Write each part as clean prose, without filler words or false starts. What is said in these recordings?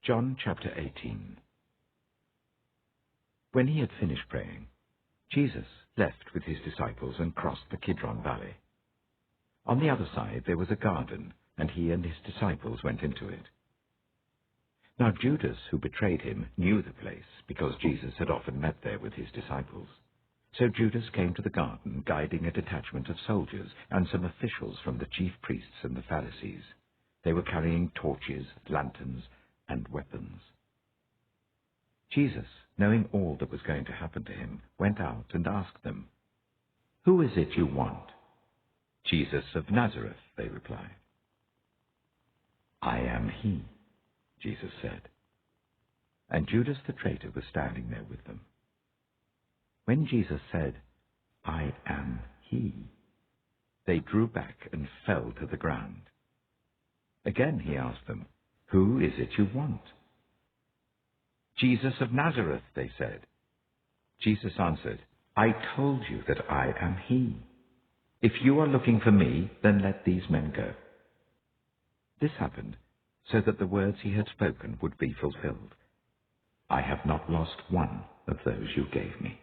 John chapter 18. When he had finished praying, Jesus left with his disciples and crossed the Kidron Valley. On the other side there was a garden, and he and his disciples went into it. Now Judas, who betrayed him, knew the place, because Jesus had often met there with his disciples. So Judas came to the garden, guiding a detachment of soldiers and some officials from the chief priests and the Pharisees. They were carrying torches, lanterns, and weapons. Jesus, knowing all that was going to happen to him, went out and asked them, "Who is it you want?" "Jesus of Nazareth," they replied. "I am he," Jesus said. And Judas the traitor was standing there with them. When Jesus said, "I am he," they drew back and fell to the ground. Again he asked them, "Who is it you want?" "Jesus of Nazareth," they said. Jesus answered, "I told you that I am he. If you are looking for me, then let these men go." This happened so that the words he had spoken would be fulfilled. "I have not lost one of those you gave me."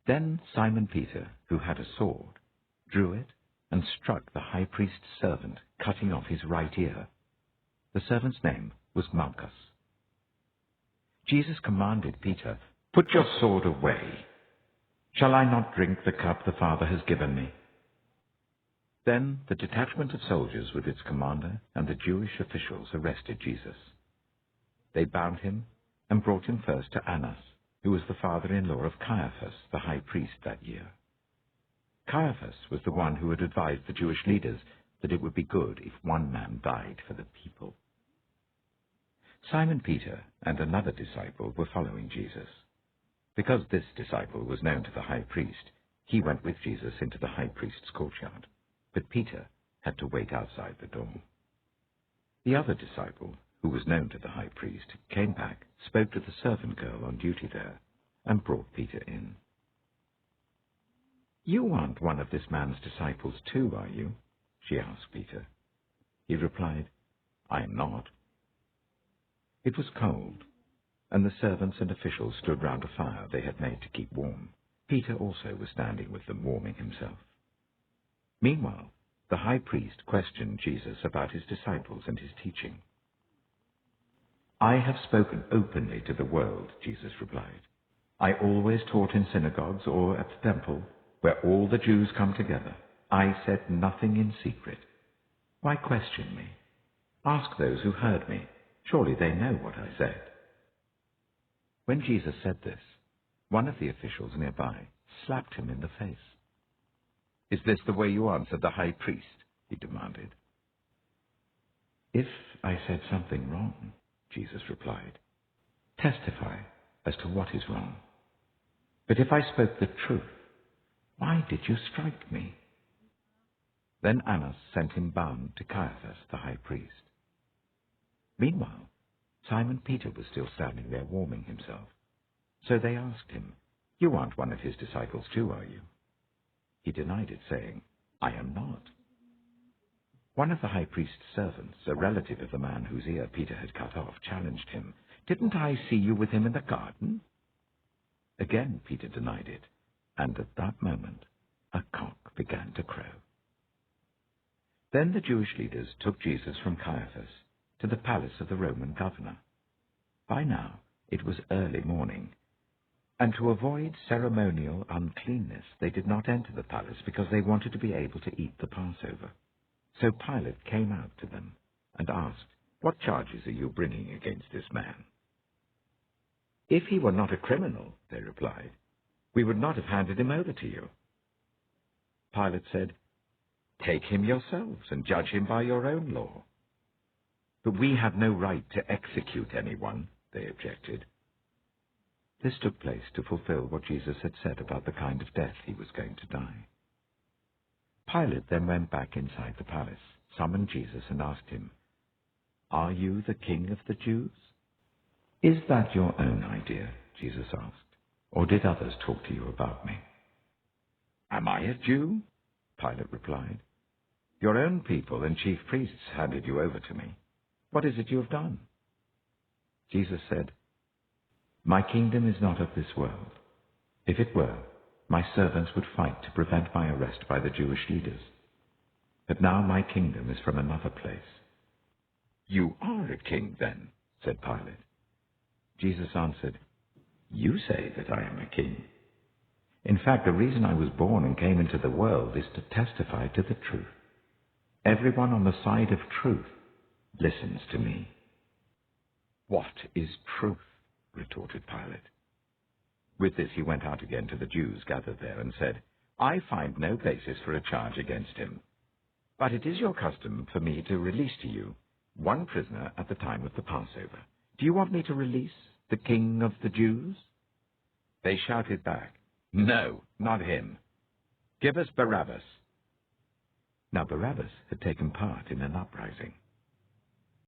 Then Simon Peter, who had a sword, drew it and struck the high priest's servant, cutting off his right ear. The servant's name was Malchus. Jesus commanded Peter, "Put your sword away. Shall I not drink the cup the Father has given me?" Then the detachment of soldiers with its commander and the Jewish officials arrested Jesus. They bound him and brought him first to Annas, who was the father-in-law of Caiaphas, the high priest that year. Caiaphas was the one who had advised the Jewish leaders that it would be good if one man died for the people. Simon Peter and another disciple were following Jesus. Because this disciple was known to the high priest, he went with Jesus into the high priest's courtyard, but Peter had to wait outside the door. The other disciple, who was known to the high priest, came back, spoke to the servant girl on duty there, and brought Peter in. "You aren't one of this man's disciples too, are you?" she asked Peter. He replied, "I am not." It was cold, and the servants and officials stood round a fire they had made to keep warm. Peter also was standing with them, warming himself. Meanwhile, the high priest questioned Jesus about his disciples and his teaching. "I have spoken openly to the world," Jesus replied. "I always taught in synagogues or at the temple, where all the Jews come together. I said nothing in secret. Why question me? Ask those who heard me. Surely they know what I said." When Jesus said this, one of the officials nearby slapped him in the face. "Is this the way you answered the high priest?" he demanded. "If I said something wrong," Jesus replied, "testify as to what is wrong. But if I spoke the truth, why did you strike me?" Then Annas sent him bound to Caiaphas, the high priest. Meanwhile, Simon Peter was still standing there warming himself. So they asked him, "You aren't one of his disciples too, are you?" He denied it, saying, "I am not." One of the high priest's servants, a relative of the man whose ear Peter had cut off, challenged him, "Didn't I see you with him in the garden?" Again Peter denied it, and at that moment a cock began to crow. Then the Jewish leaders took Jesus from Caiaphas to the palace of the Roman governor. By now it was early morning, and to avoid ceremonial uncleanness they did not enter the palace because they wanted to be able to eat the Passover. So Pilate came out to them and asked, "What charges are you bringing against this man?" "If he were not a criminal," they replied, "we would not have handed him over to you." Pilate said, "Take him yourselves and judge him by your own law." "But we have no right to execute anyone," they objected. This took place to fulfill what Jesus had said about the kind of death he was going to die. Pilate then went back inside the palace, summoned Jesus, and asked him, "Are you the king of the Jews?" "Is that your own idea?" Jesus asked, "or did others talk to you about me?" "Am I a Jew?" Pilate replied. "Your own people and chief priests handed you over to me. What is it you have done?" Jesus said, "My kingdom is not of this world. If it were, my servants would fight to prevent my arrest by the Jewish leaders. But now my kingdom is from another place." "You are a king, then," said Pilate. Jesus answered, "You say that I am a king. In fact, the reason I was born and came into the world is to testify to the truth. Everyone on the side of truth listens to me." "What is truth?" retorted Pilate. With this he went out again to the Jews gathered there and said, "I find no basis for a charge against him. But it is your custom for me to release to you one prisoner at the time of the Passover. Do you want me to release the King of the Jews?" They shouted back, "No, not him. Give us Barabbas." Now Barabbas had taken part in an uprising.